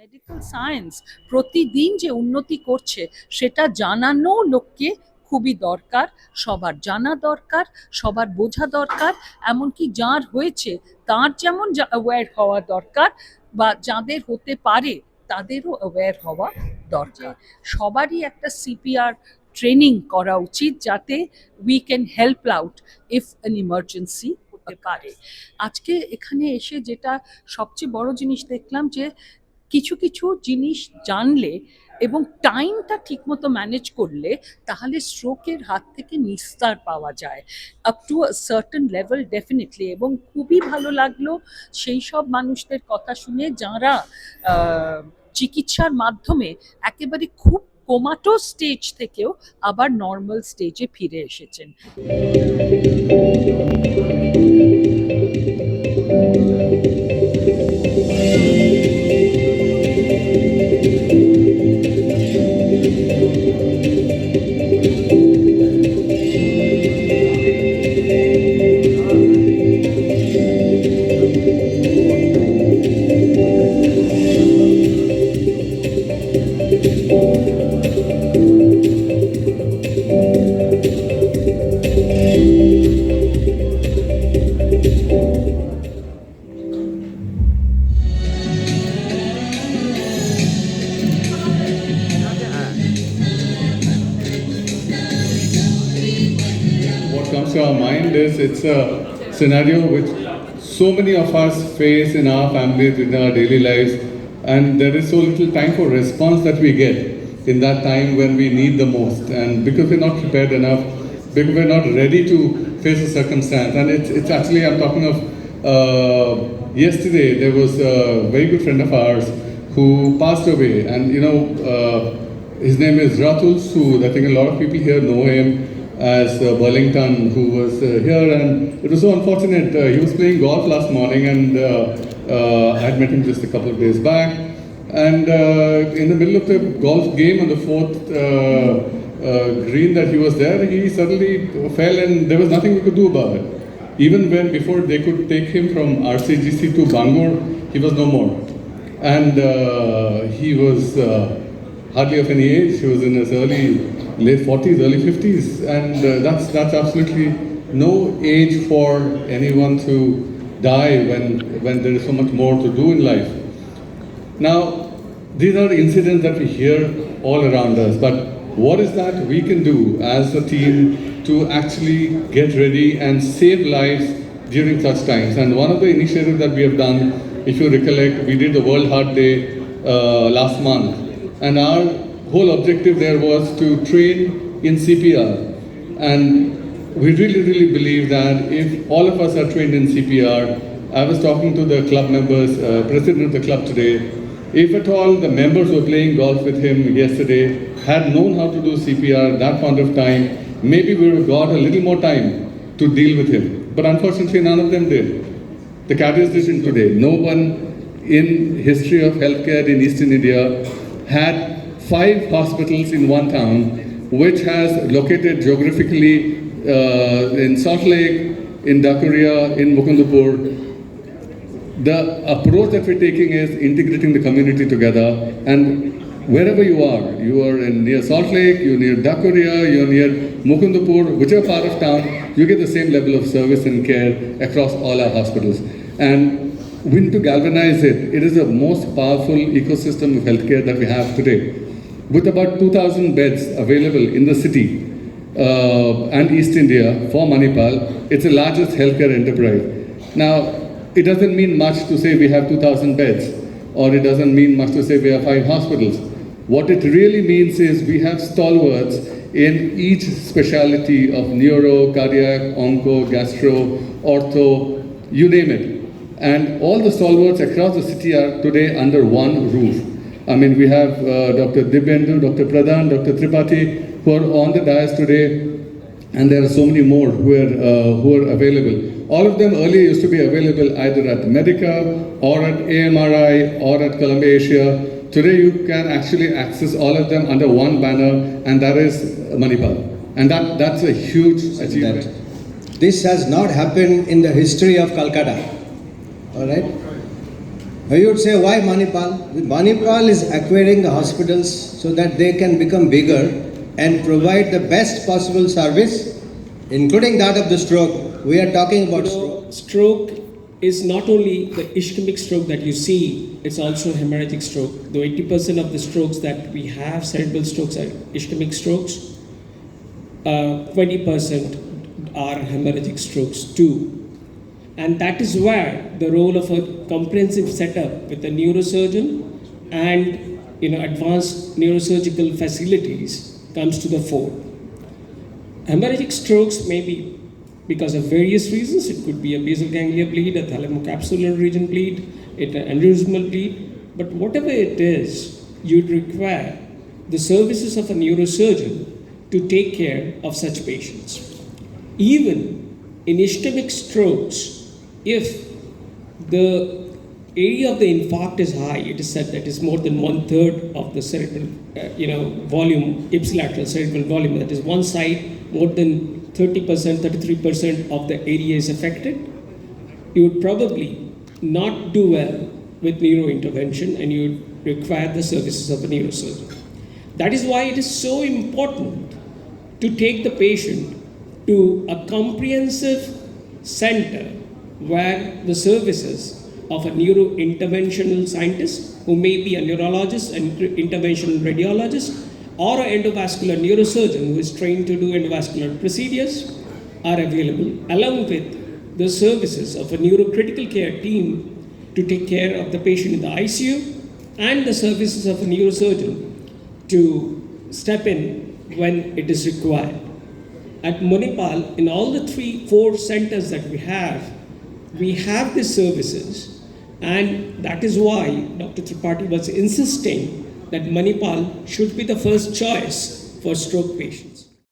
Medical science প্রতিদিন যে উন্নতি করছে সেটা জানানো লোককে খুবই দরকার, সবার জানা দরকার, সবার বোঝা দরকার। এমনকি যার হয়েছে তার যেমন অ্যাওয়্যার হওয়া দরকার, বা যাদের হতে পারে তাদেরও অ্যাওয়্যার হওয়া দরকার। সবারই একটা সিপিআর ট্রেনিং করা উচিত, যাতে we can help out if an emergency হতে পারে। আজকে এখানে এসে যেটা সবচেয়ে বড় জিনিস দেখলাম, যে কিছু কিছু জিনিস জানলে এবং টাইমটা ঠিকমতো ম্যানেজ করলে তাহলে স্ট্রোকের হাত থেকে নিস্তার পাওয়া যায় up to a certain level, definitely. এবং খুবই ভালো লাগলো সেই সব মানুষদের কথা শুনে যারা চিকিৎসার মাধ্যমে একেবারে খুব কোমাটো স্টেজ থেকেও আবার নর্মাল স্টেজে ফিরে এসেছেন। What comes to our mind is it's a scenario which so many of us face in our families, in our daily lives, and there is so little time for response that we get in that time when we need the most. And because we're not prepared enough, because we're not ready to face a circumstance. And it's actually, I'm talking of yesterday, there was a very good friend of ours who passed away. And his name is Ratul Sood. I think a lot of people here know him as Burlington, who was here, and it was so unfortunate. He was playing golf last morning, and I had met him just a couple of days back. And in the middle of the golf game on the fourth green that he was there, he suddenly fell, and there was nothing we could do about it. Even when before they could take him from RCGC to Bangor, he was no more. And he was hardly of any age. He was in his late 40s, early 50s, and that's absolutely no age for anyone to die when there is so much more to do in life. Now, these are incidents that we hear all around us, but what is that we can do as a team to actually get ready and save lives during such times? And one of the initiatives that we have done, if you recollect, we did the World Heart Day last month, and our whole objective there was to train in CPR. And we really believe that if all of us are trained in CPR, I was talking to the club members, president of the club today, if at all the members who were playing golf with him yesterday had known how to do CPR at that point of time, maybe we would have got a little more time to deal with him. But unfortunately, none of them did. The caddies didn't today. No one in history of healthcare in Eastern India had 5 hospitals in one town, which has located geographically in Salt Lake, in Dakuria, in Mukundapur. The approach that we're taking is integrating the community together, and wherever you are in near Salt Lake, you're near Dakuria, you're near Mukundapur, whichever part of town, you get the same level of service and care across all our hospitals. And we need to galvanize it. It is the most powerful ecosystem of healthcare that we have today. With about 2,000 beds available in the city and East India for Manipal, it's the largest healthcare enterprise. Now, it doesn't mean much to say we have 2,000 beds, or it doesn't mean much to say we have 5 hospitals. What it really means is we have stalwarts in each specialty of neuro, cardiac, onco, gastro, ortho, you name it. And all the stalwarts across the city are today under one roof. I mean, we have Dr. Dibyendu, Dr. Pradhan, Dr. Tripathi, who are on the dais today, and there are so many more who are available. All of them earlier used to be available either at Medica or at AMRI or at Columbia Asia. Today you can actually access all of them under one banner, and that is Manipal. And that's a huge achievement. This has not happened in the history of Calcutta. All right? You would say, why Manipal? Manipal is acquiring the hospitals so that they can become bigger and provide the best possible service, including that of the stroke. We are talking about stroke. Stroke is not only the ischemic stroke that you see, it's also hemorrhagic stroke. Though 80% of the strokes that we have, cerebral strokes, are ischemic strokes, 20% are hemorrhagic strokes too. And that is where the role of a comprehensive setup with a neurosurgeon and advanced neurosurgical facilities comes to the fore. Hemorrhagic strokes may be because of various reasons. It could be a basal ganglia bleed, a thalamocapsular region bleed, an aneurysmal bleed. But whatever it is, you'd require the services of a neurosurgeon to take care of such patients. Even in ischemic strokes, if the area of the infarct is high, it is said that is more than 1/3 of the cerebral, volume, ipsilateral cerebral volume. That is one side, more than 30%, 33% of the area is affected. You would probably not do well with neurointervention, and you would require the services of a neurosurgeon. That is why it is so important to take the patient to a comprehensive center where the services of a neurointerventional scientist, who may be a neurologist, an interventional radiologist, or an endovascular neurosurgeon who is trained to do endovascular procedures, are available, along with the services of a neurocritical care team to take care of the patient in the ICU, and the services of a neurosurgeon to step in when it is required. At Manipal, in all the 3-4 centers that we have these services, and that is why Dr. Tripathi was insisting that Manipal should be the first choice for stroke patients.